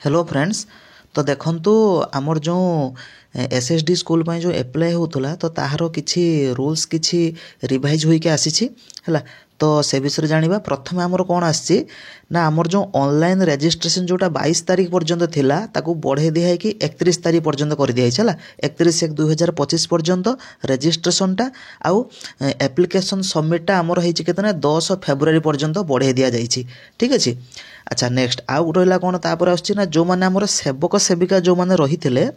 Hello friends. तो देखंतु आमर जो एसएसडी स्कूल ପାଇଁ जो अप्लाई होतला तो ताहारो किछि रूल्स किछि रिवाइज होई के आसीछि हला। तो से विषय जानिबा प्रथम आमर कोन आसी ना आमर जो ऑनलाइन रजिस्ट्रेशन जोटा 22 तारिख पर्यंत थिला ताकू बढ़े दिया है कि 31 तारिख पर्यंत कर दिया है 31/1/2025 पर्यंत रजिस्ट्रेशनटा आउ एप्लिकेशन सबमिटटा आमर होई छि केतना 10 फेब्रुआरी पर्यंत बढ़े दिया जाइछि। ठीक अछि। अच्छा नेक्स्ट आउ रहा कौन तापर आसछि ना जो माने हमर सेवक सेविका जो माने रही थिले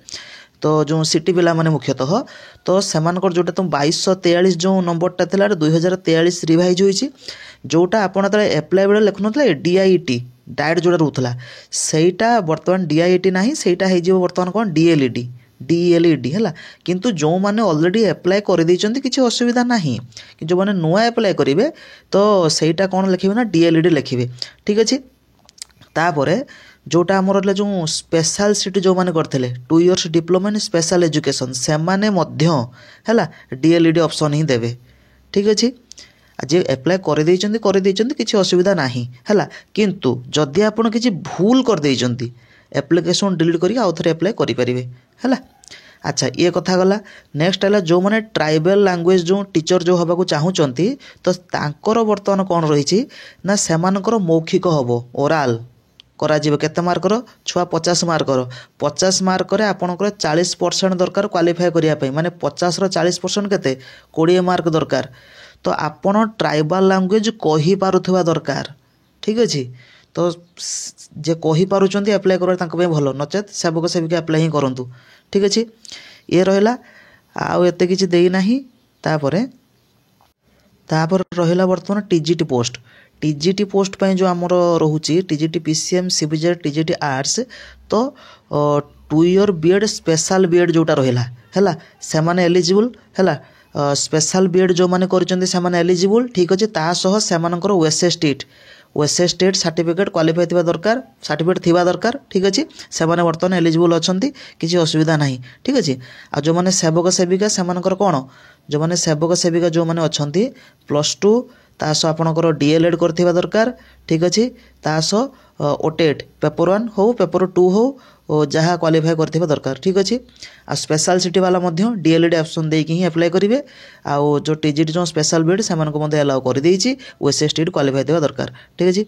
तो जो सिटी पिला माने मुख्यतः तो सेमानकर जोटा तुम 2243 जो नंबरटा थिला 2043 रिवाइज होईछि जोटा आपण तले अप्लाई बेले लिखुनथले डीआईटी डायरेक्ट जोटा रहउथला सेटा वर्तमान डीआईटी नाही सेटा हे जिवो वर्तमान कोन डीएलईडी डीएलईडी है किंतु जो माने ऑलरेडी अप्लाई कर देइचंती किछि असुविधा नाही कि जो माने नुआ अप्लाई करिवे तो सेटा कोन लिखिबे ना डीएलईडी लिखिबे। ठीक अछि। तापर जोटा आमर जो स्पेशल सिटी जो माने करथिले 2 years diploma in special education से माने मध्य हैला डीएलईडी ऑप्शन ही देबे। ठीक अछि। आज अप्लाई कर देइचंती किछि असुविधा नाही हैला किंतु जदि आपण किछि भूल कर देइचंती एप्लिकेशन डिलीट करी आउ थरे अप्लाई करि परिबे हैला। अच्छा ये कथा गला। नेक्स्ट है जो माने ट्राइबल लैंग्वेज जो टीचर जो हबा को चाहूचंती तो तांकर वर्तमान कोन रहिछि ना सेमानकर मौखिक हबो ओराल करा जीव केते मार्कर छुआ 50 मार्कर 50 मार्कर आपनकर 40% दरकार क्वालिफाई करिया पई माने 50 रो 40% केते 20 मार्क दरकार तो आपण ट्राइबल लैंग्वेज कहि पारुथबा दरकार। ठीक अछि। तो जे कहि पारुचंती अप्लाई करबा तांको पे भलो नचेत सेवक सेविका अप्लाई ही करंतु। ठीक अछि। ये रहला आ एते किछि देई नाही। तापर रहिला वर्तमान टीजीटी पोस्ट टीजीटी पोस्ट पे जो आमर रोची TGT PCM CBZ TGT arts तो 2 ईयर बीएड स्पेशल बीएड जोटा रहिला हैला से माने एलिजिबल हैला स्पेशल बीएड जो माने करचंती से माने एलिजिबल। ठीक अछि। ता सह से मानकर ओएसएस स्टेट सर्टिफिकेट क्वालिफाई थिबा दरकार सर्टिफिकेट थिबा दरकार। ठीक अछि। से माने वर्तमान एलिजिबल अछंती किछि असुविधा नाही। ठीक अछि। आ जो माने सेवक सेविका से मानकर कोन जो माने सेवक सेविका जो माने अछंती +2 तास आपणकर डीएलएड करथिबा दरकार। ठीक अछि। तास ओटेट पेपर 1 हो पेपर 2 हो जहा क्वालिफाई करथिबा दरकार। ठीक अछि। आ स्पेशल सिटी वाला मध्य डीएलएड ऑप्शन देकी ही अप्लाई करिवे आ जो टीजीटी जो स्पेशल बीएड से मानको मध्य अलाउ कर देइछि ओएसएस स्टेट क्वालिफाई थिबा दरकार। ठीक अछि।